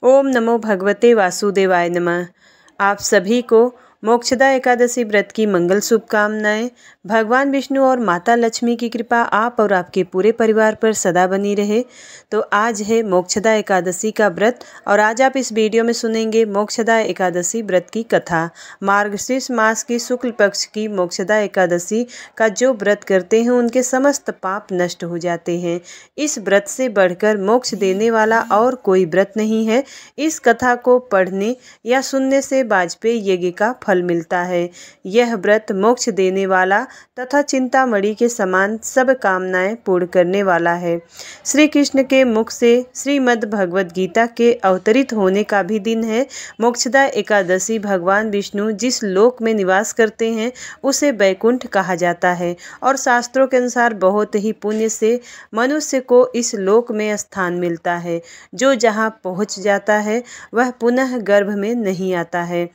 ओम नमो भगवते वासुदेवाय नमः। आप सभी को मोक्षदा एकादशी व्रत की मंगल शुभकामनाएं। भगवान विष्णु और माता लक्ष्मी की कृपा आप और आपके पूरे परिवार पर सदा बनी रहे। तो आज है मोक्षदा एकादशी का व्रत और आज आप इस वीडियो में सुनेंगे मोक्षदा एकादशी व्रत की कथा। मार्गशीर्ष मास की शुक्ल पक्ष की मोक्षदा एकादशी का जो व्रत करते हैं उनके समस्त पाप नष्ट हो जाते हैं। इस व्रत से बढ़कर मोक्ष देने वाला और कोई व्रत नहीं है। इस कथा को पढ़ने या सुनने से वाजपेयी यज्ञ का फल मिलता है। यह व्रत मोक्ष देने वाला तथा चिंतामणि के समान सब कामनाएं पूर्ण करने वाला है। श्री कृष्ण के मुख से श्रीमद् भगवद गीता के अवतरित होने का भी दिन है। मोक्षदा एकादशी भगवान विष्णु जिस लोक में निवास करते हैं उसे वैकुंठ कहा जाता है और शास्त्रों के अनुसार बहुत ही पुण्य से मनुष्य को इस लोक में स्थान मिलता है। जो जहाँ पहुँच जाता है वह पुनः गर्भ में नहीं आता है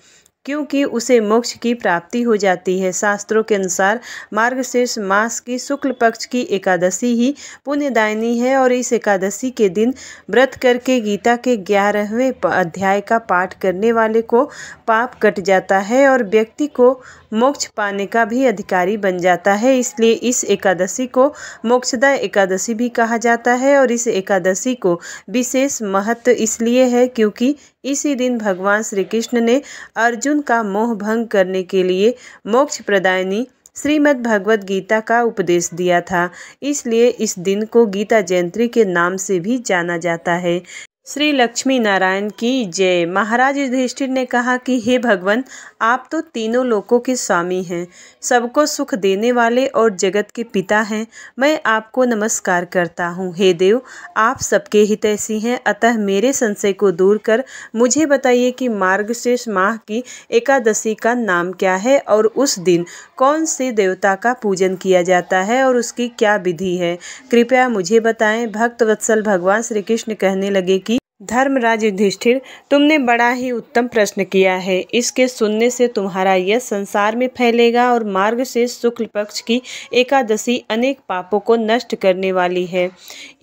क्योंकि उसे मोक्ष की प्राप्ति हो जाती है। शास्त्रों के अनुसार मार्गशीर्ष मास की शुक्ल पक्ष की एकादशी ही पुण्यदायिनी है और इस एकादशी के दिन व्रत करके गीता के 11वें अध्याय का पाठ करने वाले को पाप कट जाता है और व्यक्ति को मोक्ष पाने का भी अधिकारी बन जाता है। इसलिए इस एकादशी को मोक्षदा एकादशी भी कहा जाता है और इस एकादशी को विशेष महत्व इसलिए है क्योंकि इसी दिन भगवान श्री कृष्ण ने अर्जुन का मोह भंग करने के लिए मोक्ष प्रदायिनी श्रीमद् भगवद गीता का उपदेश दिया था। इसलिए इस दिन को गीता जयंती के नाम से भी जाना जाता है। श्री लक्ष्मी नारायण की जय। महाराज युधिष्ठिर ने कहा कि हे भगवान, आप तो तीनों लोकों के स्वामी हैं, सबको सुख देने वाले और जगत के पिता हैं। मैं आपको नमस्कार करता हूँ। हे देव, आप सबके हितैषी हैं, अतः मेरे संशय को दूर कर मुझे बताइए कि मार्गशीर्ष माह की एकादशी का नाम क्या है और उस दिन कौन से देवता का पूजन किया जाता है और उसकी क्या विधि है। कृपया मुझे बताएं। भक्त वत्सल भगवान श्री कृष्ण कहने लगे कि धर्मराज युधिष्ठिर, तुमने बड़ा ही उत्तम प्रश्न किया है। इसके सुनने से तुम्हारा यश संसार में फैलेगा और मार्गशीर्ष शुक्ल पक्ष की एकादशी अनेक पापों को नष्ट करने वाली है।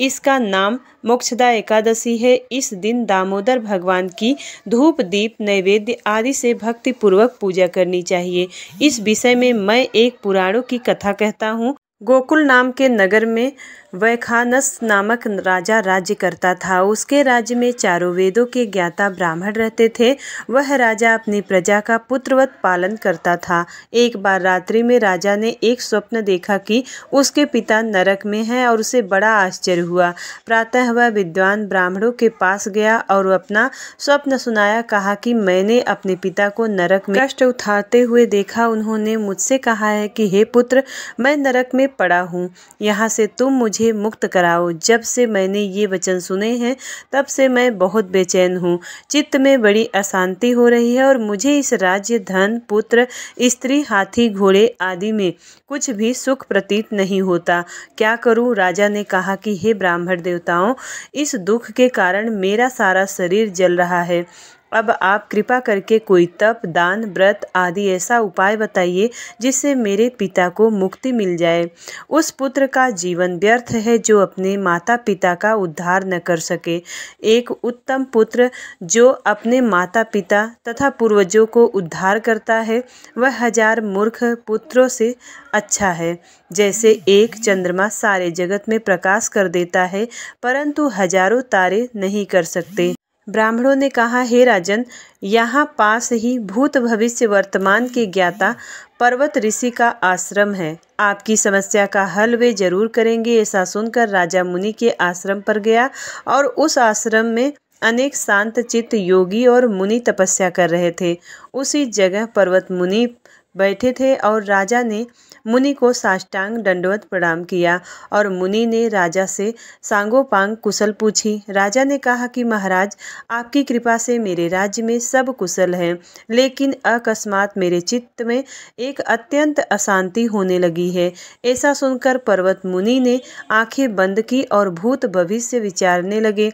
इसका नाम मोक्षदा एकादशी है। इस दिन दामोदर भगवान की धूप दीप नैवेद्य आदि से भक्ति पूर्वक पूजा करनी चाहिए। इस विषय में मैं एक पुराणों की कथा कहता हूँ। गोकुल नाम के नगर में वैखानस नामक राजा राज्य करता था। उसके राज्य में चारों वेदों के ज्ञाता ब्राह्मण रहते थे। वह राजा अपनी प्रजा का पुत्रवत पालन करता था। एक बार रात्रि में राजा ने एक स्वप्न देखा कि उसके पिता नरक में हैं और उसे बड़ा आश्चर्य हुआ। प्रातः वह विद्वान ब्राह्मणों के पास गया और अपना स्वप्न सुनाया। कहा कि मैंने अपने पिता को नरक में कष्ट उठाते हुए देखा। उन्होंने मुझसे कहा है कि हे पुत्र, मैं नरक में पड़ा हूँ, यहाँ से तुम मुझे मुक्त कराओ। जब से मैंने ये वचन सुने हैं तब से मैं बहुत बेचैन हूँ। चित्त में बड़ी अशांति हो रही है और मुझे इस राज्य, धन, पुत्र, स्त्री, हाथी, घोड़े आदि में कुछ भी सुख प्रतीत नहीं होता। क्या करूँ? राजा ने कहा कि हे ब्राह्मण देवताओं, इस दुख के कारण मेरा सारा शरीर जल रहा है। अब आप कृपा करके कोई तप, दान, व्रत आदि ऐसा उपाय बताइए जिससे मेरे पिता को मुक्ति मिल जाए। उस पुत्र का जीवन व्यर्थ है जो अपने माता पिता का उद्धार न कर सके। एक उत्तम पुत्र जो अपने माता पिता तथा पूर्वजों को उद्धार करता है वह 1000 मूर्ख पुत्रों से अच्छा है। जैसे एक चंद्रमा सारे जगत में प्रकाश कर देता है परंतु हजारों तारे नहीं कर सकते। ब्राह्मणों ने कहा, हे राजन, यहाँ पास ही भूत भविष्य वर्तमान के ज्ञाता पर्वत ऋषि का आश्रम है। आपकी समस्या का हल वे जरूर करेंगे। ऐसा सुनकर राजा मुनि के आश्रम पर गया और उस आश्रम में अनेक शांत चित्त योगी और मुनि तपस्या कर रहे थे। उसी जगह पर्वत मुनि बैठे थे और राजा ने मुनि को साष्टांग दंडवत प्रणाम किया और मुनि ने राजा से सांगोपांग कुशल पूछी। राजा ने कहा कि महाराज, आपकी कृपा से मेरे राज्य में सब कुशल है, लेकिन अकस्मात मेरे चित्त में एक अत्यंत अशांति होने लगी है। ऐसा सुनकर पर्वत मुनि ने आंखें बंद की और भूत भविष्य विचारने लगे।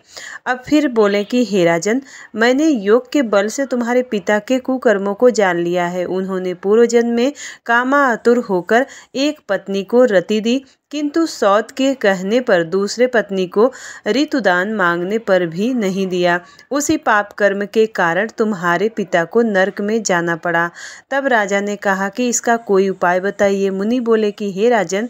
अब फिर बोले कि हे राजन, मैंने योग के बल से तुम्हारे पिता के कुकर्मों को जान लिया है। उन्होंने पूर्व भोजन में कामातुर होकर एक पत्नी को रति दी, किंतु सौत के कहने पर दूसरे पत्नी को ऋतुदान मांगने पर भी नहीं दिया। उसी पाप कर्म के कारण तुम्हारे पिता को नरक में जाना पड़ा। तब राजा ने कहा कि इसका कोई उपाय बताइए। मुनि बोले कि हे राजन,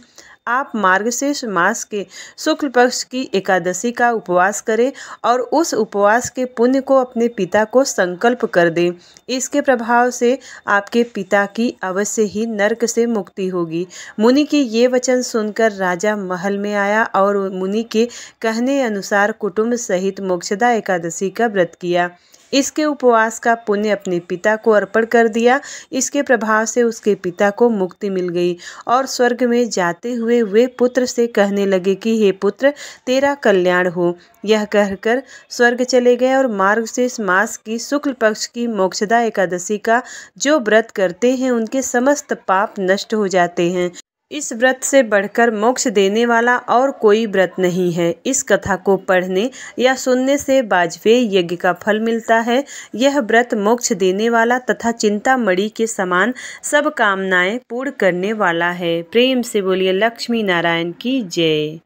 आप मार्गशीर्ष मास के शुक्ल पक्ष की एकादशी का उपवास करें और उस उपवास के पुण्य को अपने पिता को संकल्प कर दें। इसके प्रभाव से आपके पिता की अवश्य ही नरक से मुक्ति होगी। मुनि के ये वचन सुनकर राजा महल में आया और मुनि के कहने अनुसार कुटुंब सहित मोक्षदा एकादशी का व्रत किया। इसके उपवास का पुण्य अपने पिता को अर्पण कर दिया। इसके प्रभाव से उसके पिता को मुक्ति मिल गई और स्वर्ग में जाते हुए वे पुत्र से कहने लगे कि हे पुत्र, तेरा कल्याण हो। यह कहकर स्वर्ग चले गए और मार्गशीर्ष मास की शुक्ल पक्ष की मोक्षदा एकादशी का जो व्रत करते हैं उनके समस्त पाप नष्ट हो जाते हैं। इस व्रत से बढ़कर मोक्ष देने वाला और कोई व्रत नहीं है। इस कथा को पढ़ने या सुनने से वाजपेयी यज्ञ का फल मिलता है। यह व्रत मोक्ष देने वाला तथा चिंतामणि के समान सब कामनाएं पूर्ण करने वाला है। प्रेम से बोलिए लक्ष्मी नारायण की जय।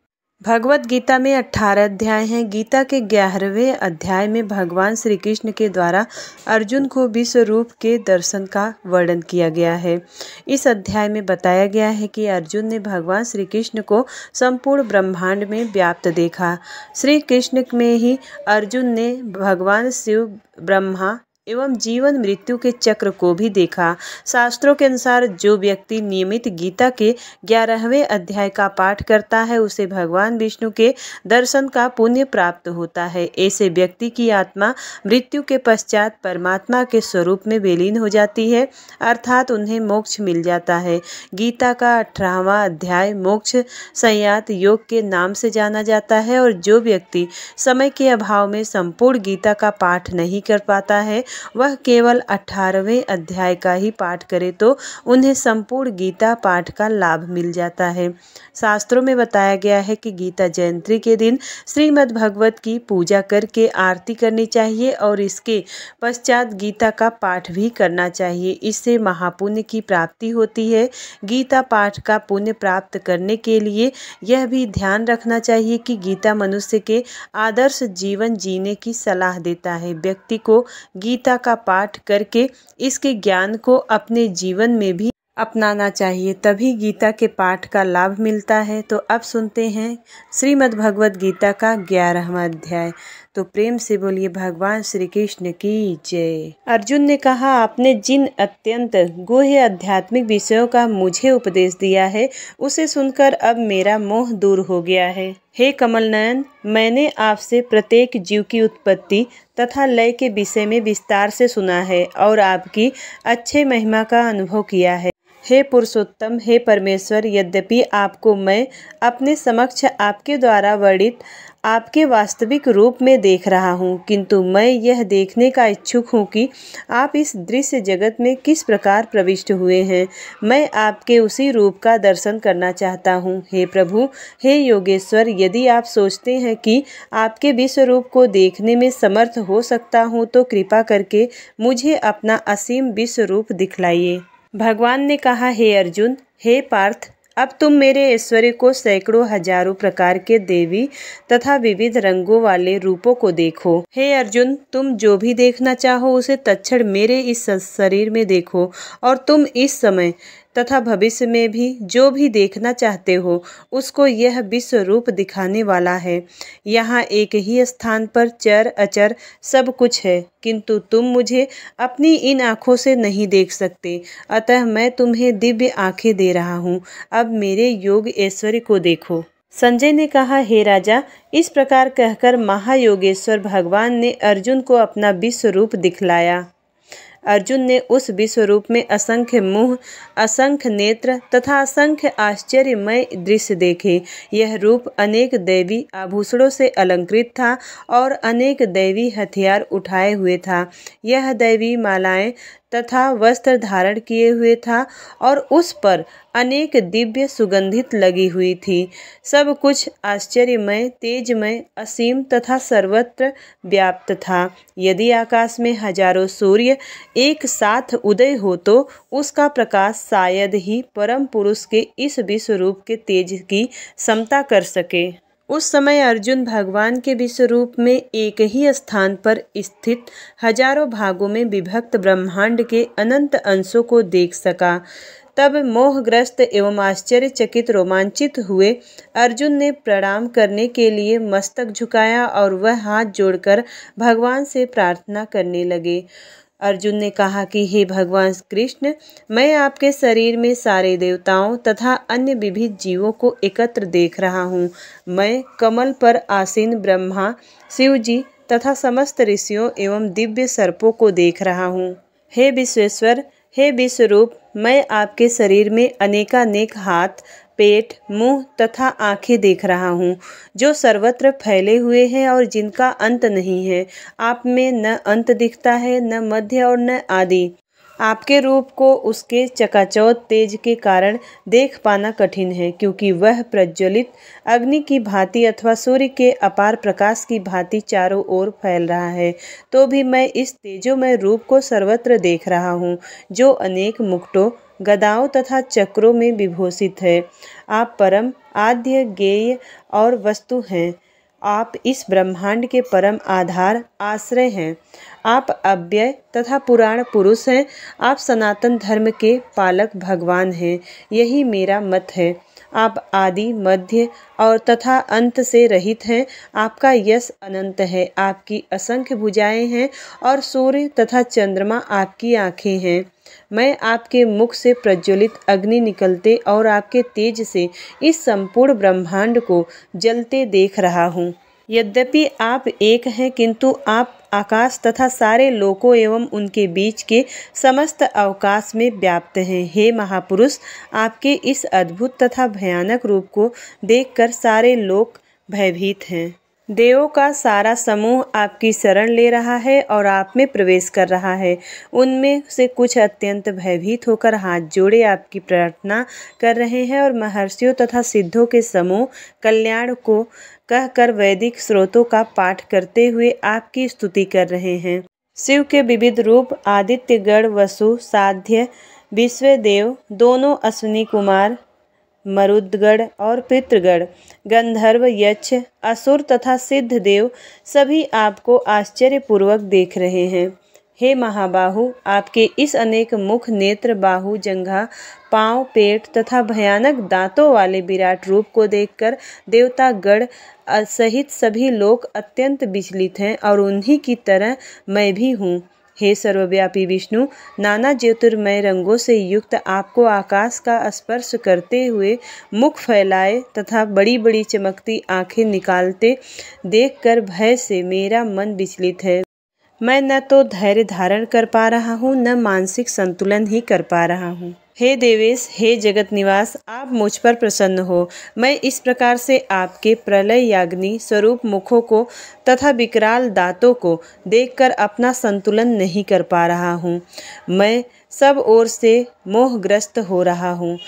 भगवत गीता में 18 अध्याय हैं। गीता के 11वें अध्याय में भगवान श्री कृष्ण के द्वारा अर्जुन को विश्व रूप के दर्शन का वर्णन किया गया है। इस अध्याय में बताया गया है कि अर्जुन ने भगवान श्री कृष्ण को संपूर्ण ब्रह्मांड में व्याप्त देखा। श्री कृष्ण में ही अर्जुन ने भगवान शिव, ब्रह्मा एवं जीवन मृत्यु के चक्र को भी देखा। शास्त्रों के अनुसार जो व्यक्ति नियमित गीता के 11वें अध्याय का पाठ करता है उसे भगवान विष्णु के दर्शन का पुण्य प्राप्त होता है। ऐसे व्यक्ति की आत्मा मृत्यु के पश्चात परमात्मा के स्वरूप में विलीन हो जाती है, अर्थात उन्हें मोक्ष मिल जाता है। गीता का 18वां अध्याय मोक्ष संयात योग के नाम से जाना जाता है और जो व्यक्ति समय के अभाव में संपूर्ण गीता का पाठ नहीं कर पाता है वह केवल 18वें अध्याय का ही पाठ करे तो उन्हें संपूर्ण गीता पाठ का लाभ मिल जाता है। शास्त्रों में बताया गया है कि गीता जयंती के दिन श्रीमद् भगवत की पूजा करके आरती करनी चाहिए और इसके पश्चात गीता का पाठ भी करना चाहिए। इससे महापुण्य की प्राप्ति होती है। गीता पाठ का पुण्य प्राप्त करने के लिए यह भी ध्यान रखना चाहिए कि गीता मनुष्य के आदर्श जीवन जीने की सलाह देता है। व्यक्ति को गीता का पाठ करके इसके ज्ञान को अपने जीवन में भी अपनाना चाहिए, तभी गीता के पाठ का लाभ मिलता है। तो अब सुनते हैं श्रीमद् भगवत गीता का 11वां अध्याय। तो प्रेम से बोलिए भगवान श्री कृष्ण की जय। अर्जुन ने कहा, आपने जिन अत्यंत गुह्य आध्यात्मिक विषयों का मुझे उपदेश दिया है उसे सुनकर अब मेरा मोह दूर हो गया है। हे कमल नयन, मैंने आपसे प्रत्येक जीव की उत्पत्ति तथा लय के विषय में विस्तार से सुना है और आपकी अच्छे महिमा का अनुभव किया है। हे पुरुषोत्तम, हे परमेश्वर, यद्यपि आपको मैं अपने समक्ष आपके द्वारा वर्णित आपके वास्तविक रूप में देख रहा हूँ, किंतु मैं यह देखने का इच्छुक हूँ कि आप इस दृश्य जगत में किस प्रकार प्रविष्ट हुए हैं। मैं आपके उसी रूप का दर्शन करना चाहता हूँ। हे प्रभु, हे योगेश्वर, यदि आप सोचते हैं कि आपके विश्व रूप को देखने में समर्थ हो सकता हूँ तो कृपा करके मुझे अपना असीम विश्व रूप दिखलाइए। भगवान ने कहा, हे अर्जुन, हे पार्थ, अब तुम मेरे ऐश्वर्य को सैकड़ों हजारों प्रकार के देवी तथा विविध रंगों वाले रूपों को देखो। हे अर्जुन, तुम जो भी देखना चाहो उसे तत्क्षण मेरे इस शरीर में देखो और तुम इस समय तथा भविष्य में भी जो भी देखना चाहते हो उसको यह विश्व रूप दिखाने वाला है। यहाँ एक ही स्थान पर चर अचर सब कुछ है, किंतु तुम मुझे अपनी इन आँखों से नहीं देख सकते, अतः मैं तुम्हें दिव्य आँखें दे रहा हूँ। अब मेरे योग ऐश्वर्य को देखो। संजय ने कहा, हे राजा, इस प्रकार कहकर महायोगेश्वर भगवान ने अर्जुन को अपना विश्व रूप दिखलाया। अर्जुन ने उस विश्व रूप में असंख्य मुँह, असंख्य नेत्र तथा असंख्य आश्चर्यमय दृश्य देखे। यह रूप अनेक दैवी आभूषणों से अलंकृत था और अनेक दैवी हथियार उठाए हुए था। यह दैवी मालाएं तथा वस्त्र धारण किए हुए था और उस पर अनेक दिव्य सुगंधित लगी हुई थी। सब कुछ आश्चर्यमय, तेजमय, असीम तथा सर्वत्र व्याप्त था। यदि आकाश में हजारों सूर्य एक साथ उदय हो तो उसका प्रकाश शायद ही परम पुरुष के इस विश्व रूप के तेज की समता कर सके। उस समय अर्जुन भगवान के विश्व रूप में एक ही स्थान पर स्थित हजारों भागों में विभक्त ब्रह्मांड के अनंत अंशों को देख सका। तब मोहग्रस्त एवं आश्चर्यचकित रोमांचित हुए अर्जुन ने प्रणाम करने के लिए मस्तक झुकाया और वह हाथ जोड़कर भगवान से प्रार्थना करने लगे। अर्जुन ने कहा कि हे भगवान कृष्ण, मैं आपके शरीर में सारे देवताओं तथा अन्य विविध जीवों को एकत्र देख रहा हूँ। मैं कमल पर आसीन ब्रह्मा, शिव जी तथा समस्त ऋषियों एवं दिव्य सर्पों को देख रहा हूँ। हे विश्वेश्वर, हे विश्वरूप, मैं आपके शरीर में अनेकानेक हाथ, पेट, मुंह तथा आंखें देख रहा हूँ, जो सर्वत्र फैले हुए हैं और जिनका अंत नहीं है। आप में न अंत दिखता है, न मध्य और न आदि। आपके रूप को उसके चकाचौंध तेज के कारण देख पाना कठिन है, क्योंकि वह प्रज्वलित अग्नि की भांति अथवा सूर्य के अपार प्रकाश की भांति चारों ओर फैल रहा है। तो भी मैं इस तेजोमय रूप को सर्वत्र देख रहा हूँ, जो अनेक मुकुटों, गदाओं तथा चक्रों में विभूषित है। आप परम आद्य, गेय और वस्तु हैं। आप इस ब्रह्मांड के परम आधार, आश्रय हैं। आप अव्यय तथा पुराण पुरुष हैं। आप सनातन धर्म के पालक भगवान हैं। यही मेरा मत है। आप आदि, मध्य और तथा अंत से रहित हैं। आपका यश अनंत है। आपकी असंख्य भुजाएं हैं और सूर्य तथा चंद्रमा आपकी आंखें हैं। मैं आपके मुख से प्रज्वलित अग्नि निकलते और आपके तेज से इस संपूर्ण ब्रह्मांड को जलते देख रहा हूँ। यद्यपि आप एक हैं, किंतु आप आकाश तथा सारे लोकों एवं उनके बीच के समस्त अवकाश में व्याप्त हैं। हे महापुरुष, आपके इस अद्भुत तथा भयानक रूप को देखकर सारे लोक भयभीत हैं। देवों का सारा समूह आपकी शरण ले रहा है और आप में प्रवेश कर रहा है। उनमें से कुछ अत्यंत भयभीत होकर हाथ जोड़े आपकी प्रार्थना कर रहे हैं और महर्षियों तथा सिद्धों के समूह कल्याण को कहकर वैदिक स्रोतों का पाठ करते हुए आपकी स्तुति कर रहे हैं। शिव के विविध रूप आदित्यगण, वसु, साध्य, विश्वदेव, दोनों अश्विनी कुमार, मरुदगण और पितृगण, गंधर्व, यक्ष, असुर तथा सिद्ध देव सभी आपको आश्चर्यपूर्वक देख रहे हैं। हे महाबाहु, आपके इस अनेक मुख, नेत्र, बाहु, जंघा, पांव, पेट तथा भयानक दांतों वाले विराट रूप को देखकर देवता गण सहित सभी लोग अत्यंत विचलित हैं और उन्हीं की तरह मैं भी हूँ। हे सर्वव्यापी विष्णु, नाना ज्योतिर्मय रंगों से युक्त आपको आकाश का स्पर्श करते हुए मुख फैलाए तथा बड़ी बड़ी चमकती आंखें निकालते देखकर भय से मेरा मन विचलित है। मैं न तो धैर्य धारण कर पा रहा हूँ, न मानसिक संतुलन ही कर पा रहा हूँ। हे देवेश, हे जगत निवास, आप मुझ पर प्रसन्न हो। मैं इस प्रकार से आपके प्रलय याग्नि स्वरूप मुखों को तथा विकराल दांतों को देखकर अपना संतुलन नहीं कर पा रहा हूँ। मैं सब ओर से मोहग्रस्त हो रहा हूँ।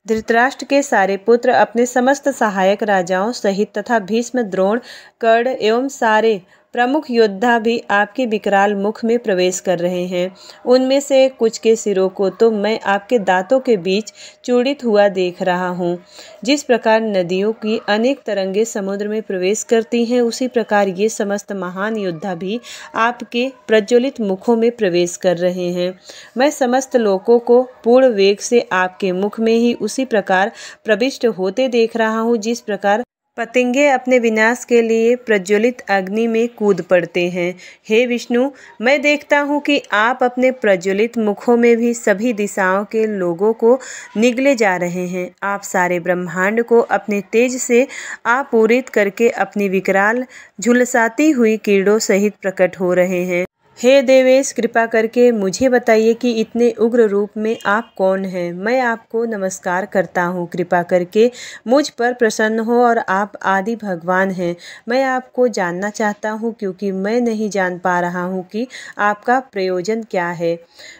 धृतराष्ट्र के सारे पुत्र अपने समस्त सहायक राजाओं सहित तथा भीष्म, द्रोण, कर्ण एवं सारे प्रमुख योद्धा भी आपके विकराल मुख में प्रवेश कर रहे हैं। उनमें से कुछ के सिरों को तो मैं आपके दांतों के बीच चूड़ित हुआ देख रहा हूँ। जिस प्रकार नदियों की अनेक तरंगें समुद्र में प्रवेश करती हैं, उसी प्रकार ये समस्त महान योद्धा भी आपके प्रज्वलित मुखों में प्रवेश कर रहे हैं। मैं समस्त लोकों को पूर्ण वेग से आपके मुख में ही उसी प्रकार प्रविष्ट होते देख रहा हूँ, जिस प्रकार पतंगे अपने विनाश के लिए प्रज्वलित अग्नि में कूद पड़ते हैं। हे विष्णु, मैं देखता हूँ कि आप अपने प्रज्वलित मुखों में भी सभी दिशाओं के लोगों को निगले जा रहे हैं। आप सारे ब्रह्मांड को अपने तेज से आपूरित करके अपनी विकराल झुलसाती हुई किरणों सहित प्रकट हो रहे हैं। हे देवेश, कृपा करके मुझे बताइए कि इतने उग्र रूप में आप कौन हैं। मैं आपको नमस्कार करता हूँ। कृपा करके मुझ पर प्रसन्न हो और आप आदि भगवान हैं। मैं आपको जानना चाहता हूँ क्योंकि मैं नहीं जान पा रहा हूँ कि आपका प्रयोजन क्या है।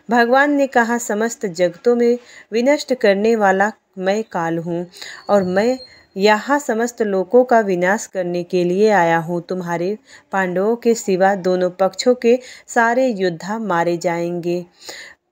भगवान ने कहा, समस्त जगतों में विनष्ट करने वाला मैं काल हूँ और मैं यहाँ समस्त लोकों का विनाश करने के लिए आया हूँ। तुम्हारे पांडवों के सिवा दोनों पक्षों के सारे योद्धा मारे जाएंगे।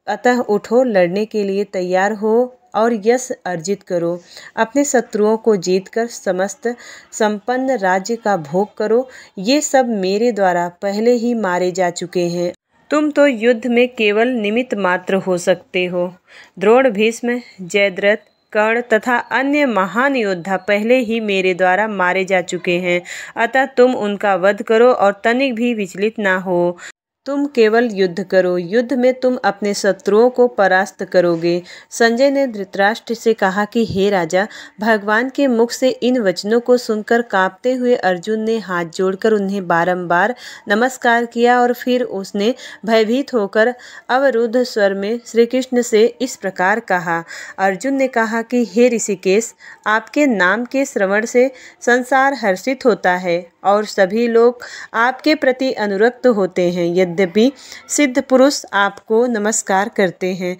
अतः उठो, लड़ने के लिए तैयार हो और यश अर्जित करो। अपने शत्रुओं को जीतकर समस्त संपन्न राज्य का भोग करो। ये सब मेरे द्वारा पहले ही मारे जा चुके हैं। तुम तो युद्ध में केवल निमित्त मात्र हो सकते हो। द्रोण, भीष्म, जयद्रथ, कर्ण तथा अन्य महान योद्धा पहले ही मेरे द्वारा मारे जा चुके हैं। अतः तुम उनका वध करो और तनिक भी विचलित ना हो। तुम केवल युद्ध करो। युद्ध में तुम अपने शत्रुओं को परास्त करोगे। संजय ने धृतराष्ट्र से कहा कि हे राजा, भगवान के मुख से इन वचनों को सुनकर कांपते हुए अर्जुन ने हाथ जोड़कर उन्हें बारंबार नमस्कार किया और फिर उसने भयभीत होकर अवरुद्ध स्वर में श्री कृष्ण से इस प्रकार कहा। अर्जुन ने कहा कि हे ऋषिकेश, आपके नाम के श्रवण से संसार हर्षित होता है और सभी लोग आपके प्रति अनुरक्त होते हैं। यद्यपि सिद्ध पुरुष आपको नमस्कार करते हैं,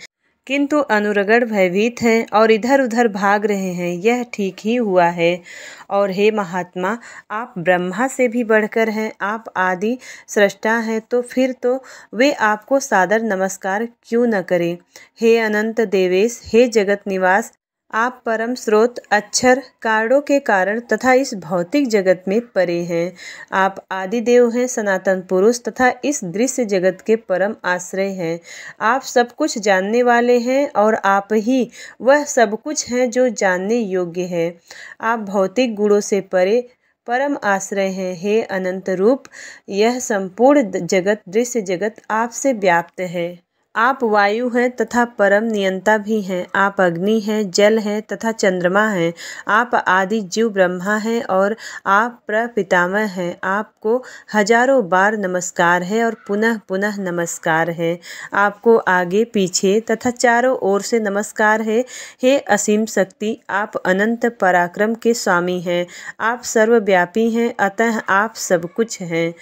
किंतु अनुरगण भयभीत हैं और इधर उधर भाग रहे हैं। यह ठीक ही हुआ है। और हे महात्मा, आप ब्रह्मा से भी बढ़कर हैं। आप आदि सृष्टा हैं, तो फिर तो वे आपको सादर नमस्कार क्यों न करें। हे अनंत देवेश, हे जगत निवास, आप परम स्रोत, अक्षर, कारणों के कारण तथा इस भौतिक जगत में परे हैं। आप आदिदेव हैं, सनातन पुरुष तथा इस दृश्य जगत के परम आश्रय हैं। आप सब कुछ जानने वाले हैं और आप ही वह सब कुछ हैं जो जानने योग्य है। आप भौतिक गुणों से परे परम आश्रय हैं। हे अनंत रूप, यह संपूर्ण जगत, दृश्य जगत आपसे व्याप्त है। आप वायु हैं तथा परम नियंता भी हैं। आप अग्नि हैं, जल हैं तथा चंद्रमा हैं। आप आदि जीव ब्रह्मा हैं और आप प्रपितामह हैं। आपको हजारों बार नमस्कार है और पुनः पुनः नमस्कार है। आपको आगे पीछे तथा चारों ओर से नमस्कार है। हे असीम शक्ति, आप अनंत पराक्रम के स्वामी हैं। आप सर्वव्यापी हैं, अतः आप सब कुछ हैं।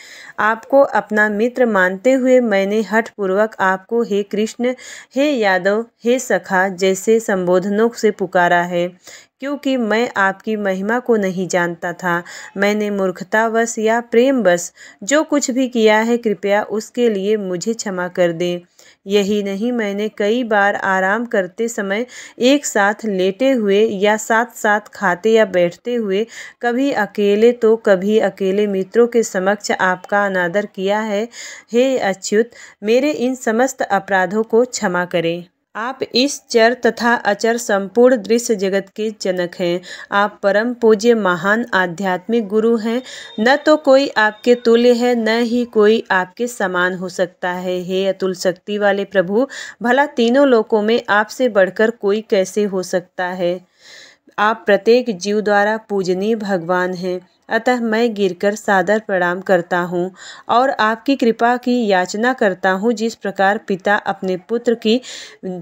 आपको अपना मित्र मानते हुए मैंने हठपूर्वक आपको हे कृष्ण, हे यादव, हे सखा जैसे संबोधनों से पुकारा है, क्योंकि मैं आपकी महिमा को नहीं जानता था। मैंने मूर्खतावश या प्रेमवश जो कुछ भी किया है, कृपया उसके लिए मुझे क्षमा कर दें। यही नहीं, मैंने कई बार आराम करते समय, एक साथ लेटे हुए या साथ साथ खाते या बैठते हुए, कभी अकेले तो कभी अकेले मित्रों के समक्ष आपका अनादर किया है। हे अच्युत, मेरे इन समस्त अपराधों को क्षमा करें। आप इस चर तथा अचर संपूर्ण दृश्य जगत के जनक हैं। आप परम पूज्य महान आध्यात्मिक गुरु हैं। न तो कोई आपके तुल्य है, न ही कोई आपके समान हो सकता है। हे अतुल शक्ति वाले प्रभु, भला तीनों लोकों में आपसे बढ़कर कोई कैसे हो सकता है। आप प्रत्येक जीव द्वारा पूजनीय भगवान हैं। अतः मैं गिरकर सादर प्रणाम करता हूँ और आपकी कृपा की याचना करता हूँ। जिस प्रकार पिता अपने पुत्र की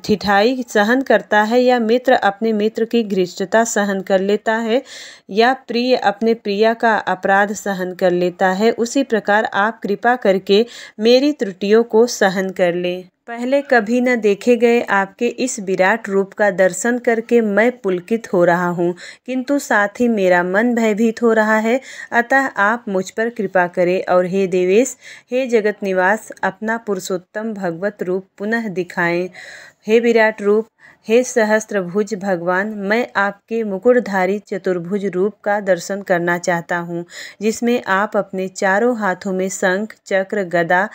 ठिठाई सहन करता है या मित्र अपने मित्र की घृष्टता सहन कर लेता है या प्रिय अपने प्रिया का अपराध सहन कर लेता है, उसी प्रकार आप कृपा करके मेरी त्रुटियों को सहन कर लें। पहले कभी न देखे गए आपके इस विराट रूप का दर्शन करके मैं पुलकित हो रहा हूँ, किंतु साथ ही मेरा मन भयभीत हो रहा है। अतः आप मुझ पर कृपा करें और हे देवेश, हे जगत निवास, अपना पुरुषोत्तम भगवत रूप पुनः दिखाएं। हे विराट रूप, हे सहस्त्रभुज भगवान, मैं आपके मुकुटधारी चतुर्भुज रूप का दर्शन करना चाहता हूँ, जिसमें आप अपने चारों हाथों में शंख, चक्र, गदा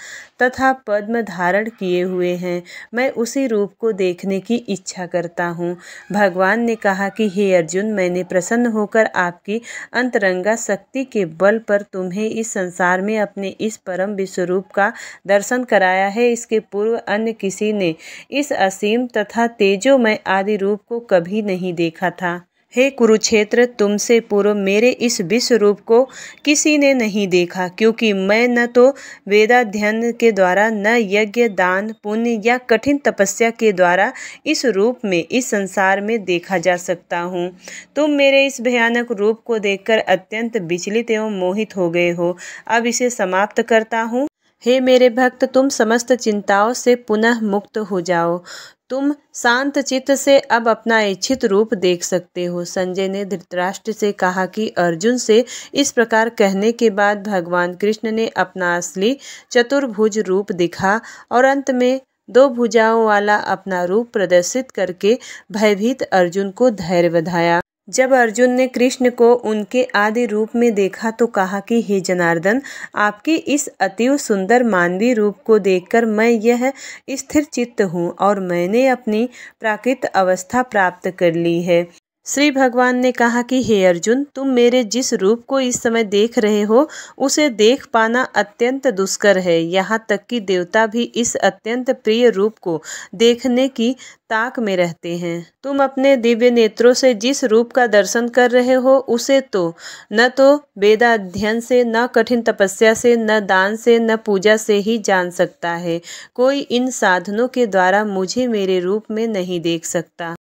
तथा पद्म धारण किए हुए हैं। मैं उसी रूप को देखने की इच्छा करता हूँ। भगवान ने कहा कि हे अर्जुन, मैंने प्रसन्न होकर आपकी अंतरंगा शक्ति के बल पर तुम्हें इस संसार में अपने इस परम विश्वरूप का दर्शन कराया है। इसके पूर्व अन्य किसी ने इस असीम तथा तेजोमय आदि रूप को कभी नहीं देखा था। हे कुरुक्षेत्र, तुमसे पूर्व मेरे इस विश्व रूप को किसी ने नहीं देखा, क्योंकि मैं न तो वेदाध्ययन के द्वारा, न यज्ञ दान पुण्य या कठिन तपस्या के द्वारा इस रूप में, इस संसार में देखा जा सकता हूँ। तुम मेरे इस भयानक रूप को देखकर अत्यंत विचलित एवं मोहित हो गए हो। अब इसे समाप्त करता हूँ। हे मेरे भक्त, तुम समस्त चिंताओं से पुनः मुक्त हो जाओ। तुम शांत चित्त से अब अपना इच्छित रूप देख सकते हो। संजय ने धृतराष्ट्र से कहा कि अर्जुन से इस प्रकार कहने के बाद भगवान कृष्ण ने अपना असली चतुर्भुज रूप दिखा और अंत में 2 भुजाओं वाला अपना रूप प्रदर्शित करके भयभीत अर्जुन को धैर्य बंधाया। जब अर्जुन ने कृष्ण को उनके आदि रूप में देखा तो कहा कि हे जनार्दन, आपके इस अतीव सुंदर मानवीय रूप को देखकर मैं यह स्थिर चित्त हूँ और मैंने अपनी प्राकृत अवस्था प्राप्त कर ली है। श्री भगवान ने कहा कि हे अर्जुन, तुम मेरे जिस रूप को इस समय देख रहे हो उसे देख पाना अत्यंत दुष्कर है। यहाँ तक कि देवता भी इस अत्यंत प्रिय रूप को देखने की ताक में रहते हैं। तुम अपने दिव्य नेत्रों से जिस रूप का दर्शन कर रहे हो उसे तो न तो वेदाध्ययन से, न कठिन तपस्या से, न दान से, न पूजा से ही जान सकता है। कोई इन साधनों के द्वारा मुझे मेरे रूप में नहीं देख सकता।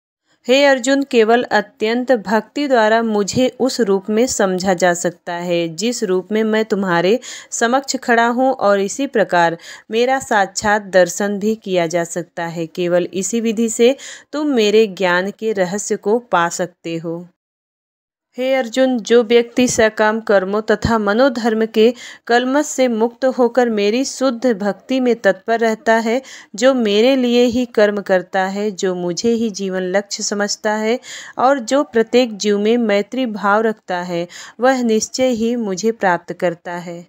हे अर्जुन, केवल अत्यंत भक्ति द्वारा मुझे उस रूप में समझा जा सकता है जिस रूप में मैं तुम्हारे समक्ष खड़ा हूँ, और इसी प्रकार मेरा साक्षात दर्शन भी किया जा सकता है। केवल इसी विधि से तुम मेरे ज्ञान के रहस्य को पा सकते हो। हे अर्जुन, जो व्यक्ति सकाम कर्मों तथा मनोधर्म के कलमश से मुक्त होकर मेरी शुद्ध भक्ति में तत्पर रहता है, जो मेरे लिए ही कर्म करता है, जो मुझे ही जीवन लक्ष्य समझता है और जो प्रत्येक जीव में मैत्री भाव रखता है, वह निश्चय ही मुझे प्राप्त करता है।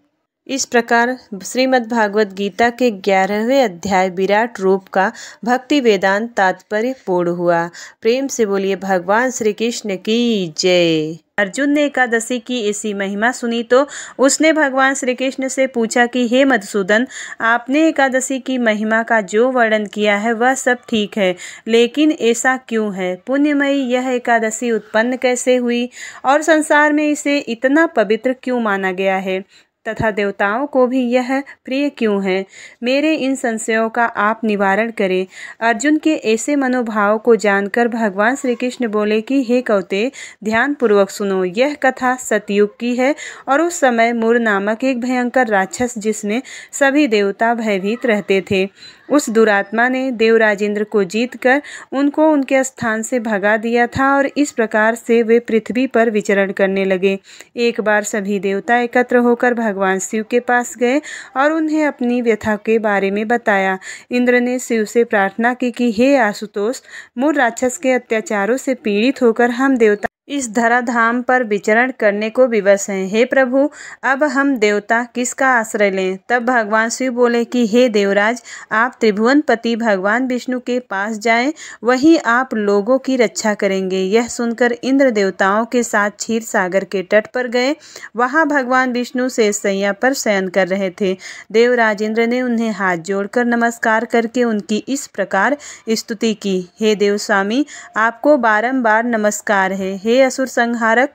इस प्रकार श्रीमद् भागवत गीता के 11वें अध्याय विराट रूप का भक्ति वेदांत तात्पर्य पूर्ण हुआ। प्रेम से बोलिए भगवान श्री कृष्ण की जय। अर्जुन ने एकादशी की ऐसी महिमा सुनी तो उसने भगवान श्री कृष्ण से पूछा कि हे मधुसूदन, आपने एकादशी की महिमा का जो वर्णन किया है वह सब ठीक है, लेकिन ऐसा क्यों है? पुण्यमयी यह एकादशी उत्पन्न कैसे हुई और संसार में इसे इतना पवित्र क्यों माना गया है तथा देवताओं को भी यह प्रिय क्यों है? मेरे इन संशयों का आप निवारण करें। अर्जुन के ऐसे मनोभाव को जानकर भगवान श्री कृष्ण बोले कि हे कौते, ध्यान पूर्वक सुनो। यह कथा सतयुग की है और उस समय मूर नामक एक भयंकर राक्षस, जिसमें सभी देवता भयभीत रहते थे, उस दुरात्मा ने देवराजेंद्र को जीतकर उनको उनके स्थान से भगा दिया था और इस प्रकार से वे पृथ्वी पर विचरण करने लगे। एक बार सभी देवता एकत्र होकर भगवान शिव के पास गए और उन्हें अपनी व्यथा के बारे में बताया। इंद्र ने शिव से प्रार्थना की कि हे आशुतोष, मूर राक्षस के अत्याचारों से पीड़ित होकर हम देवता इस धराधाम पर विचरण करने को विवश हैं। हे प्रभु, अब हम देवता किसका आश्रय लें? तब भगवान शिव बोले कि हे देवराज, आप त्रिभुवनपति भगवान विष्णु के पास जाएं, वहीं आप लोगों की रक्षा करेंगे। यह सुनकर इंद्र देवताओं के साथ क्षीर सागर के तट पर गए। वहां भगवान विष्णु शेषशैया पर शयन कर रहे थे। देवराजेंद्र ने उन्हें हाथ जोड़कर नमस्कार करके उनकी इस प्रकार स्तुति की। हे देव स्वामी, आपको बारंबार नमस्कार है। हे असुर संहारक,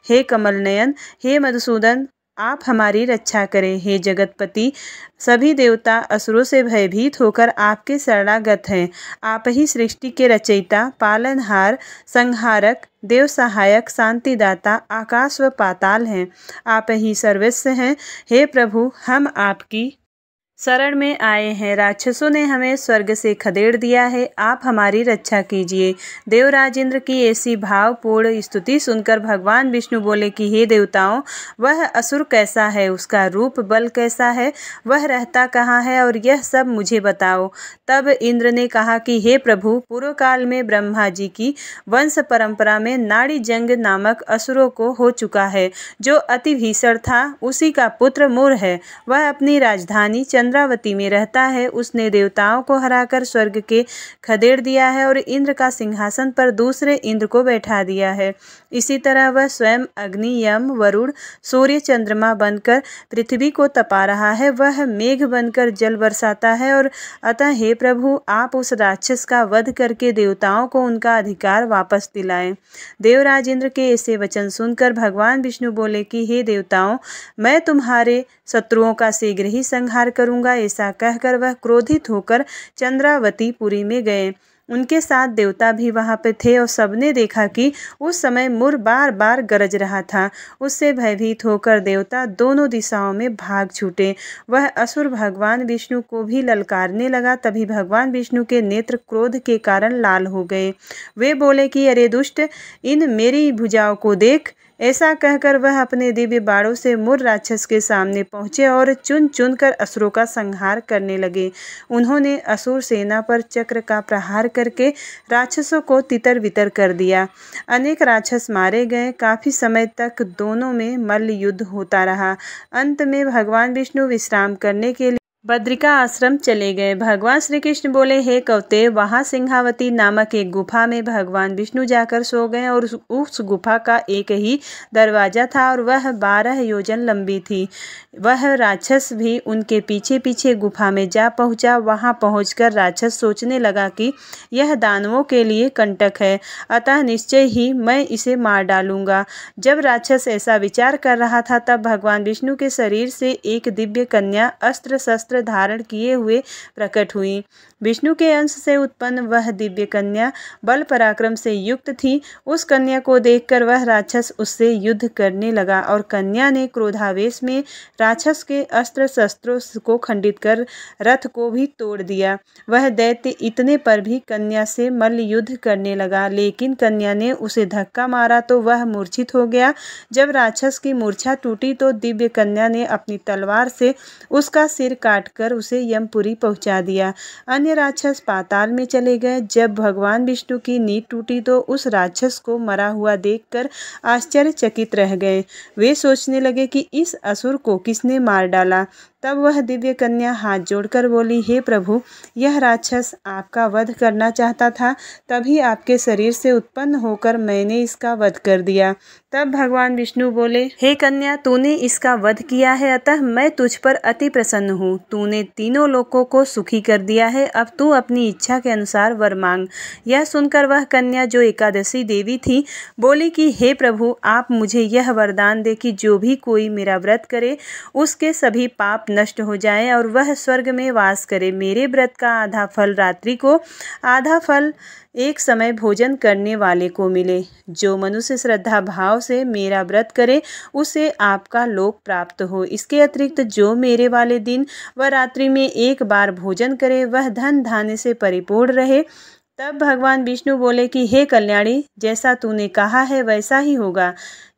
हे कमल नयन, हे मधुसूदन, आप हमारी रक्षा करें। हे जगतपति, सभी देवता असुरों से भयभीत होकर आपके शरणागत हैं। आप ही सृष्टि के रचयिता, पालनहार, संहारक, देव सहायक, शांतिदाता, आकाश व पाताल हैं। आप ही सर्वस्व हैं। हे प्रभु, हम आपकी शरण में आए हैं। राक्षसों ने हमें स्वर्ग से खदेड़ दिया है, आप हमारी रक्षा कीजिए। देवराजेंद्र की ऐसी भावपूर्ण स्तुति सुनकर भगवान विष्णु बोले कि हे देवताओं, वह असुर कैसा है, उसका रूप बल कैसा है, वह रहता कहाँ है, और यह सब मुझे बताओ। तब इंद्र ने कहा कि हे प्रभु, पूर्व काल में ब्रह्मा जी की वंश परंपरा में नाड़ी जंग नामक असुरों को हो चुका है, जो अति भीषण था। उसी का पुत्र मूर है। वह अपनी राजधानी चंद्रावती में रहता है, उसने देवताओं को हराकर स्वर्ग के खदेड़ दिया है और इंद्र का सिंहासन पर दूसरे इंद्र को बैठा दिया है। इसी तरह वह स्वयं अग्नि, यम, वरुण, सूर्य, चंद्रमा बनकर पृथ्वी को तपा रहा है। वह मेघ बनकर जल बरसाता है। और अतः हे प्रभु, आप उस राक्षस का वध करके देवताओं को उनका अधिकार वापस दिलाएं। देवराज इंद्र के ऐसे वचन सुनकर भगवान विष्णु बोले कि हे देवताओं, मैं तुम्हारे शत्रुओं का शीघ्र ही संहार करूंगा। ऐसा कहकर वह क्रोधित होकर चंद्रावतीपुरी में गए। उनके साथ देवता भी वहां पे थे और सबने देखा कि उस समय मुर बार बार गरज रहा था। उससे भयभीत होकर देवता दोनों दिशाओं में भाग छूटे। वह असुर भगवान विष्णु को भी ललकारने लगा। तभी भगवान विष्णु के नेत्र क्रोध के कारण लाल हो गए। वे बोले कि अरे दुष्ट, इन मेरी भुजाओं को देख। ऐसा कहकर वह अपने दिव्य बाणों से मुर राक्षस के सामने पहुंचे और चुन चुन कर असुरों का संहार करने लगे। उन्होंने असुर सेना पर चक्र का प्रहार करके राक्षसों को तितर बितर कर दिया। अनेक राक्षस मारे गए। काफी समय तक दोनों में मल्ल युद्ध होता रहा। अंत में भगवान विष्णु विश्राम करने के लिए बद्रिका आश्रम चले गए। भगवान श्री कृष्ण बोले, हे कौतेय, वहाँ सिंहावती नामक एक गुफा में भगवान विष्णु जाकर सो गए और उस गुफा का एक ही दरवाजा था और वह 12 योजन लंबी थी। वह राक्षस भी उनके पीछे पीछे गुफा में जा पहुंचा। वहां पहुंचकर राक्षस सोचने लगा कि यह दानवों के लिए कंटक है, अतः निश्चय ही मैं इसे मार डालूंगा। जब राक्षस ऐसा विचार कर रहा था तब भगवान विष्णु के शरीर से एक दिव्य कन्या अस्त्र शस्त्र धारण किए हुए प्रकट हुई। विष्णु के अंश से उत्पन्न वह दिव्य कन्या बल पराक्रम से युक्त थी। उस कन्या को देखकर वह राक्षस उससे युद्ध करने लगा और कन्या ने क्रोधावेश में राक्षस के अस्त्र शस्त्रों को खंडित कर रथ को भी तोड़ दिया। वह दैत्य इतने पर भी कन्या से मल्ल युद्ध करने लगा, लेकिन कन्या ने उसे धक्का मारा तो वह मूर्छित हो गया। जब राक्षस की मूर्छा टूटी तो दिव्य कन्या ने अपनी तलवार से उसका सिर काटकर उसे यमपुरी पहुंचा दिया। अन्य राक्षस पाताल में चले गए। जब भगवान विष्णु की नींद टूटी तो उस राक्षस को मरा हुआ देखकर आश्चर्यचकित रह गए। वे सोचने लगे कि इस असुर को किसने मार डाला। तब वह दिव्य कन्या हाथ जोड़कर बोली, हे प्रभु, यह राक्षस आपका वध करना चाहता था, तभी आपके शरीर से उत्पन्न होकर मैंने इसका वध कर दिया। तब भगवान विष्णु बोले, हे कन्या, तूने इसका वध किया है, अतः मैं तुझ पर अति प्रसन्न हूँ। तूने तीनों लोकों को सुखी कर दिया है। अब तू अपनी इच्छा के अनुसार वर मांग। यह सुनकर वह कन्या, जो एकादशी देवी थी, बोली कि हे प्रभु, आप मुझे यह वरदान दे कि जो भी कोई मेरा व्रत करे उसके सभी पाप नष्ट हो जाएं और वह स्वर्ग में वास करे। मेरे व्रत का आधा फल रात्रि को, आधा फल एक समय भोजन करने वाले को मिले। जो मनुष्य श्रद्धा भाव से मेरा व्रत करे उसे आपका लोक प्राप्त हो। इसके अतिरिक्त जो मेरे वाले दिन व रात्रि में एक बार भोजन करे वह धन धान्य से परिपूर्ण रहे। तब भगवान विष्णु बोले कि हे कल्याणी, जैसा तूने कहा है वैसा ही होगा।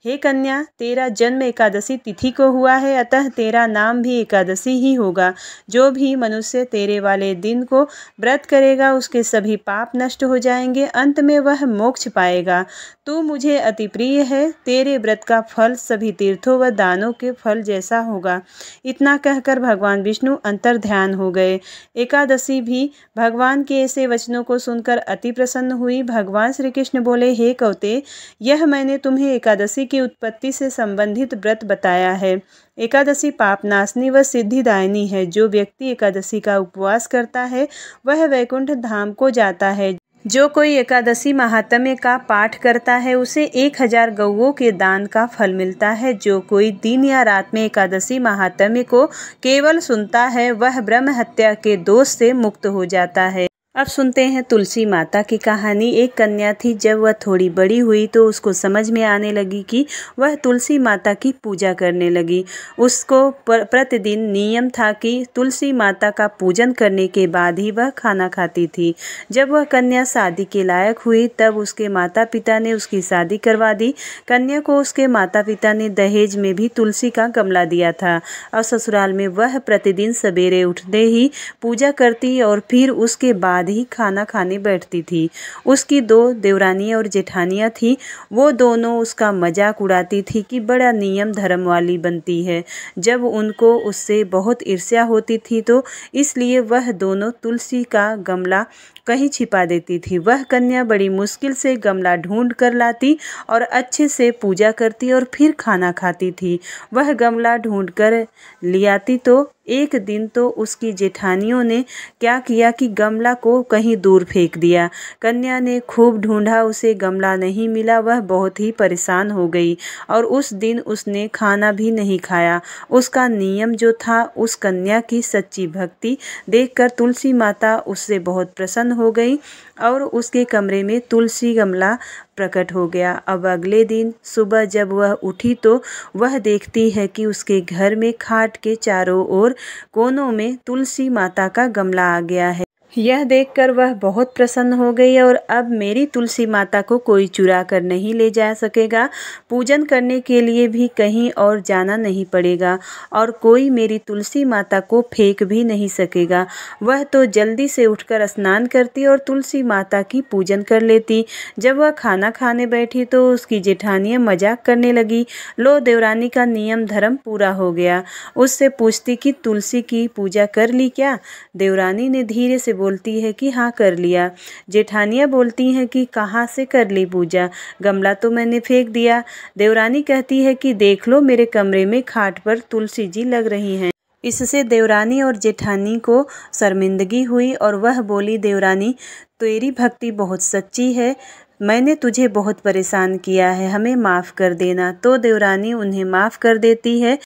हे कन्या, तेरा जन्म एकादशी तिथि को हुआ है, अतः तेरा नाम भी एकादशी ही होगा। जो भी मनुष्य तेरे वाले दिन को व्रत करेगा उसके सभी पाप नष्ट हो जाएंगे, अंत में वह मोक्ष पाएगा। तू मुझे अति प्रिय है। तेरे व्रत का फल सभी तीर्थों व दानों के फल जैसा होगा। इतना कहकर भगवान विष्णु अंतर ध्यान हो गए। एकादशी भी भगवान के ऐसे वचनों को सुनकर अति प्रसन्न हुई। भगवान श्री कृष्ण बोले, हे कौतेय, यह मैंने तुम्हें एकादशी की उत्पत्ति से संबंधित व्रत बताया है। एकादशी पापनाशनी व सिद्धिदायिनी है। जो व्यक्ति एकादशी का उपवास करता है वह वैकुंठ धाम को जाता है। जो कोई एकादशी महात्म्य का पाठ करता है उसे 1000 गौओं के दान का फल मिलता है। जो कोई दिन या रात में एकादशी महात्म्य को केवल सुनता है वह ब्रह्म हत्या के दोष से मुक्त हो जाता है। अब सुनते हैं तुलसी माता की कहानी। एक कन्या थी। जब वह थोड़ी बड़ी हुई तो उसको समझ में आने लगी कि वह तुलसी माता की पूजा करने लगी। उसको प्रतिदिन नियम था कि तुलसी माता का पूजन करने के बाद ही वह खाना खाती थी। जब वह कन्या शादी के लायक हुई तब उसके माता पिता ने उसकी शादी करवा दी। कन्या को उसके माता पिता ने दहेज में भी तुलसी का गमला दिया था और ससुराल में वह प्रतिदिन सवेरे उठते ही पूजा करती और फिर उसके बाद बाद ही खाना खाने बैठती थी। उसकी 2 देवरानियाँ और जेठानियाँ थी, वो दोनों उसका मजाक उड़ाती थी कि बड़ा नियम धर्म वाली बनती है। जब उनको उससे बहुत ईर्ष्या होती थी तो इसलिए वह दोनों तुलसी का गमला कहीं छिपा देती थी। वह कन्या बड़ी मुश्किल से गमला ढूंढ कर लाती और अच्छे से पूजा करती और फिर खाना खाती थी। वह गमला ढूंढ कर ले आती तो एक दिन तो उसकी जेठानियों ने क्या किया कि गमला को कहीं दूर फेंक दिया। कन्या ने खूब ढूंढा, उसे गमला नहीं मिला। वह बहुत ही परेशान हो गई और उस दिन उसने खाना भी नहीं खाया। उसका नियम जो था, उस कन्या की सच्ची भक्ति देखकर तुलसी माता उससे बहुत प्रसन्न हो गई और उसके कमरे में तुलसी गमला प्रकट हो गया। अब अगले दिन सुबह जब वह उठी तो वह देखती है कि उसके घर में खाट के चारों ओर कोनों में तुलसी माता का गमला आ गया है। यह देखकर वह बहुत प्रसन्न हो गई और अब मेरी तुलसी माता को कोई चुरा कर नहीं ले जा सकेगा, पूजन करने के लिए भी कहीं और जाना नहीं पड़ेगा और कोई मेरी तुलसी माता को फेंक भी नहीं सकेगा। वह तो जल्दी से उठकर स्नान करती और तुलसी माता की पूजन कर लेती। जब वह खाना खाने बैठी तो उसकी जेठानियाँ मजाक करने लगी। लो, देवरानी का नियम धर्म पूरा हो गया। उससे पूछती कि तुलसी की पूजा कर ली क्या? देवरानी ने धीरे से बोलती है कि हाँ, कर लिया। जेठानियाँ बोलती हैं कि कहाँ से कर ली पूजा? गमला तो मैंने फेंक दिया। देवरानी कहती है कि देख लो, मेरे कमरे में खाट पर तुलसी जी लग रही हैं। इससे देवरानी और जेठानी को शर्मिंदगी हुई और वह बोली, देवरानी तेरी भक्ति बहुत सच्ची है, मैंने तुझे बहुत परेशान किया है, हमें माफ़ कर देना। तो देवरानी उन्हें माफ़ कर देती है।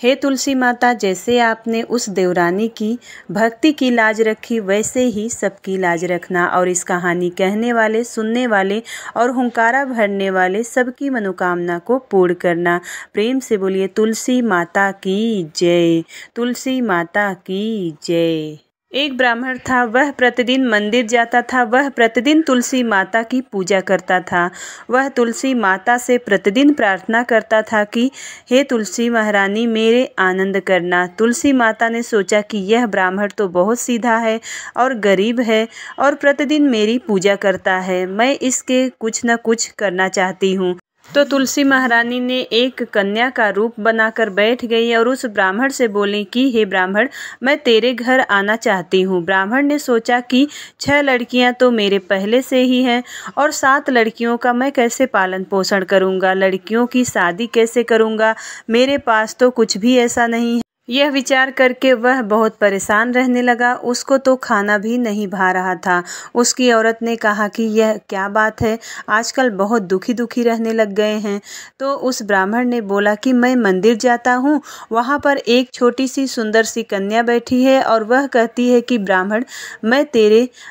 हे तुलसी माता, जैसे आपने उस देवरानी की भक्ति की लाज रखी, वैसे ही सबकी लाज रखना और इस कहानी कहने वाले, सुनने वाले और हुंकारा भरने वाले सबकी मनोकामना को पूर्ण करना। प्रेम से बोलिए तुलसी माता की जय, तुलसी माता की जय। एक ब्राह्मण था, वह प्रतिदिन मंदिर जाता था। वह प्रतिदिन तुलसी माता की पूजा करता था। वह तुलसी माता से प्रतिदिन प्रार्थना करता था कि हे तुलसी महारानी, मेरे आनंद करना। तुलसी माता ने सोचा कि यह ब्राह्मण तो बहुत सीधा है और गरीब है और प्रतिदिन मेरी पूजा करता है, मैं इसके कुछ न कुछ करना चाहती हूँ। तो तुलसी महारानी ने एक कन्या का रूप बनाकर बैठ गई और उस ब्राह्मण से बोली कि हे ब्राह्मण, मैं तेरे घर आना चाहती हूँ। ब्राह्मण ने सोचा कि 6 लड़कियाँ तो मेरे पहले से ही हैं और 7 लड़कियों का मैं कैसे पालन पोषण करूँगा, लड़कियों की शादी कैसे करूँगा, मेरे पास तो कुछ भी ऐसा नहीं है। यह विचार करके वह बहुत परेशान रहने लगा। उसको तो खाना भी नहीं भा रहा था। उसकी औरत ने कहा कि यह क्या बात है, आजकल बहुत दुखी दुखी रहने लग गए हैं। तो उस ब्राह्मण ने बोला कि मैं मंदिर जाता हूँ, वहाँ पर एक छोटी सी सुंदर सी कन्या बैठी है और वह कहती है कि ब्राह्मण, मैं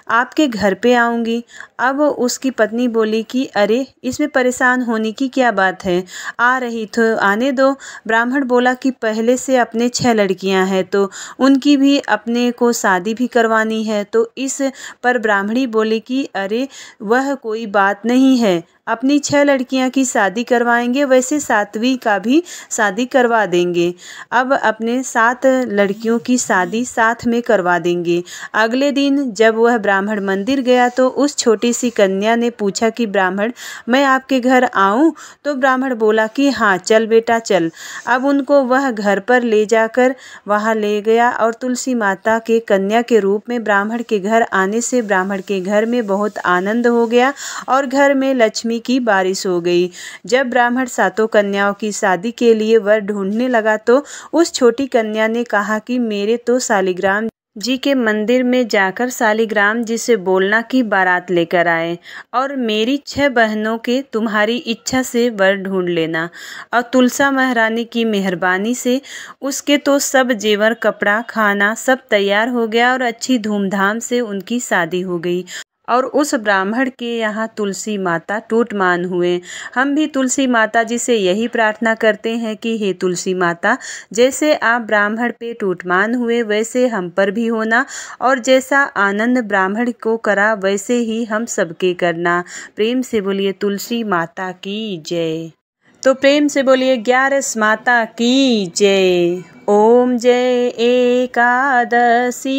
आपके घर पे आऊँगी। अब उसकी पत्नी बोली कि अरे, इसमें परेशान होने की क्या बात है, आ रही तो आने दो। ब्राह्मण बोला कि पहले से अपने 6 लड़कियां हैं तो उनकी भी अपने को शादी भी करवानी है। तो इस पर ब्राह्मणी बोली कि अरे, वह कोई बात नहीं है, अपनी 6 लड़कियां की शादी करवाएंगे, वैसे 7वीं का भी शादी करवा देंगे। अब अपने 7 लड़कियों की शादी साथ में करवा देंगे। अगले दिन जब वह ब्राह्मण मंदिर गया तो उस छोटी सी कन्या ने पूछा कि ब्राह्मण, मैं आपके घर आऊं? तो ब्राह्मण बोला कि हाँ, चल बेटा चल। अब उनको वह घर पर ले जाकर वहाँ ले गया और तुलसी माता के कन्या के रूप में ब्राह्मण के घर आने से ब्राह्मण के घर में बहुत आनंद हो गया और घर में लक्ष्मी की बारिश हो गई। जब ब्राह्मण 7 कन्याओं की शादी के लिए वर ढूंढने लगा तो उस छोटी कन्या ने कहा कि मेरे तो शालिग्राम जी के मंदिर में जाकर शालिग्राम जी से बोलना कि बारात लेकर आए और मेरी 6 बहनों के तुम्हारी इच्छा से वर ढूंढ लेना। और तुलसा महारानी की मेहरबानी से उसके तो सब जेवर, कपड़ा, खाना सब तैयार हो गया और अच्छी धूमधाम से उनकी शादी हो गई। और उस ब्राह्मण के यहाँ तुलसी माता टूटमान हुए। हम भी तुलसी माता जी से यही प्रार्थना करते हैं कि हे तुलसी माता, जैसे आप ब्राह्मण पे टूटमान हुए वैसे हम पर भी होना और जैसा आनंद ब्राह्मण को करा वैसे ही हम सबके करना। प्रेम से बोलिए तुलसी माता की जय। तो प्रेम से बोलिए 11 माता की जय। ओम जय एकादशी,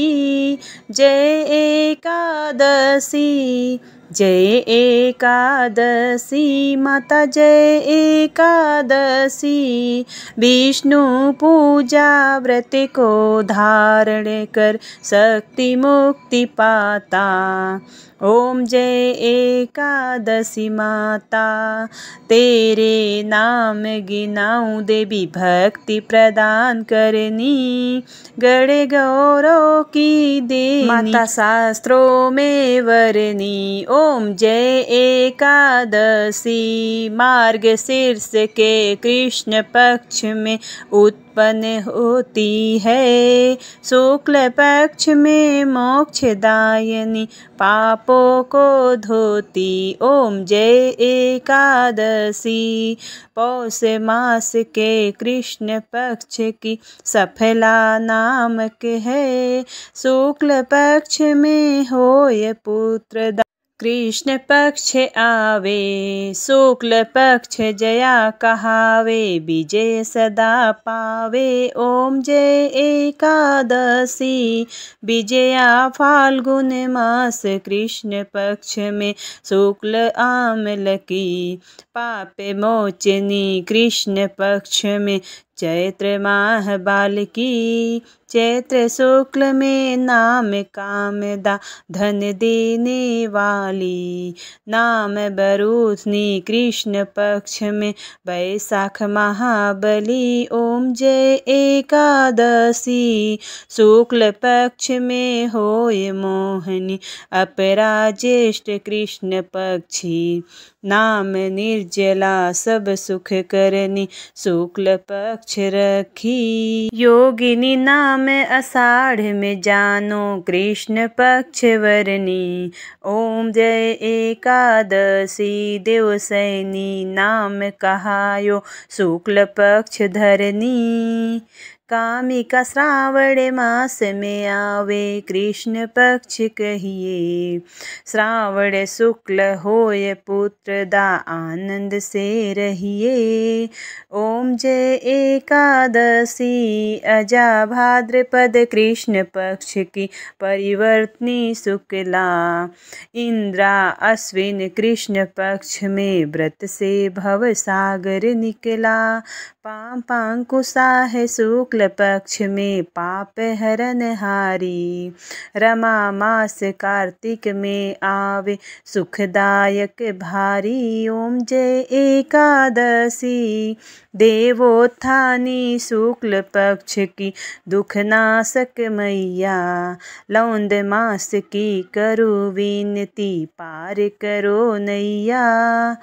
जय एकादशी, जय एकादशी माता जय एकादशी। विष्णु पूजा व्रत को धारण कर शक्ति मुक्ति पाता। ओम जय एकादशी माता, तेरे नाम गिनाऊं देवी भक्ति प्रदान करनी। गढ़ गौरव की देनी माता शास्त्रों में वरनी। ओम जय एकादशी मार्गशीर्ष के कृष्ण पक्ष में उत्पन्न होती है। शुक्ल पक्ष में मोक्षदायिनी पापों को धोती। ओम जय एकादशी पौष मास के कृष्ण पक्ष की सफला नामक है। शुक्ल पक्ष में होय पुत्र कृष्ण पक्ष आवे। शुक्ल पक्ष जया कहावे, विजय सदा पावे। ओम जय एकादशी विजया फाल्गुन मास कृष्ण पक्ष में शुक्ल आमल की। पाप मोचनी कृष्ण पक्ष में चैत्र माह बालकी। चैत्र शुक्ल में नाम कामदा धन देने वाली। नाम बरूथनी कृष्ण पक्ष में वैशाख महाबली। ओम जय एकादशी शुक्ल पक्ष में होय मोहनी अपराज्येष्ठ कृष्ण पक्षी। नाम निर्जला सब सुख करनी शुक्ल पक्ष रखी। योगिनी नाम आषाढ़ में जानो कृष्ण पक्ष वरनी। ओम जय एकादशी देवसैनी नाम कहायो शुक्ल पक्ष धरनी। कामिका श्रावण मास में आवे कृष्ण पक्ष कहिए। श्रावण शुक्ल होय पुत्र दा आनंद से रहिए। ओम जय एकादशी अजा भाद्रपद कृष्ण पक्ष की परिवर्तनी शुक्ला। इंद्रा अश्विन कृष्ण पक्ष में व्रत से भव सागर निकला। पापांकुशा है शुक्ल पक्ष में पाप हरन हारी। रमा मास कार्तिक में आवे सुखदायक भारी। ओम जय एकादशी देवोत्थानी शुक्ल पक्ष की दुखनाशक मैया। लौंद मास की करो विनती पार करो नैया।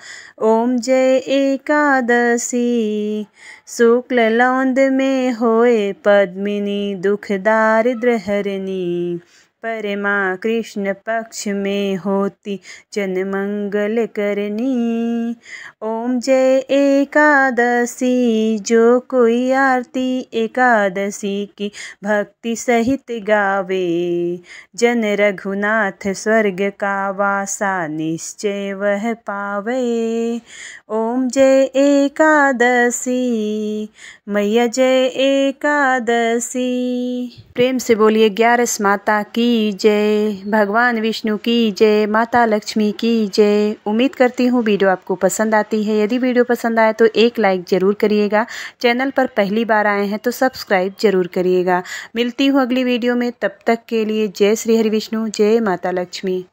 ओम जय एकादशी शुक्ल लौंद में होए पद्मिनी दुख दारिद्र हरनी। परमा कृष्ण पक्ष में होती जन मंगल करनी। ओम जय एकादशी जो कोई आरती एकादशी की भक्ति सहित गावे। जन रघुनाथ स्वर्ग का वासा निश्चय वह पावे। ओम जय एकादशी मैया जय एकादशी। प्रेम से बोलिए 11 माता की जय, भगवान विष्णु की जय, माता लक्ष्मी की जय। उम्मीद करती हूँ वीडियो आपको पसंद आती है। यदि वीडियो पसंद आए तो एक लाइक ज़रूर करिएगा। चैनल पर पहली बार आए हैं तो सब्सक्राइब जरूर करिएगा। मिलती हूँ अगली वीडियो में, तब तक के लिए जय श्री हरि विष्णु, जय माता लक्ष्मी।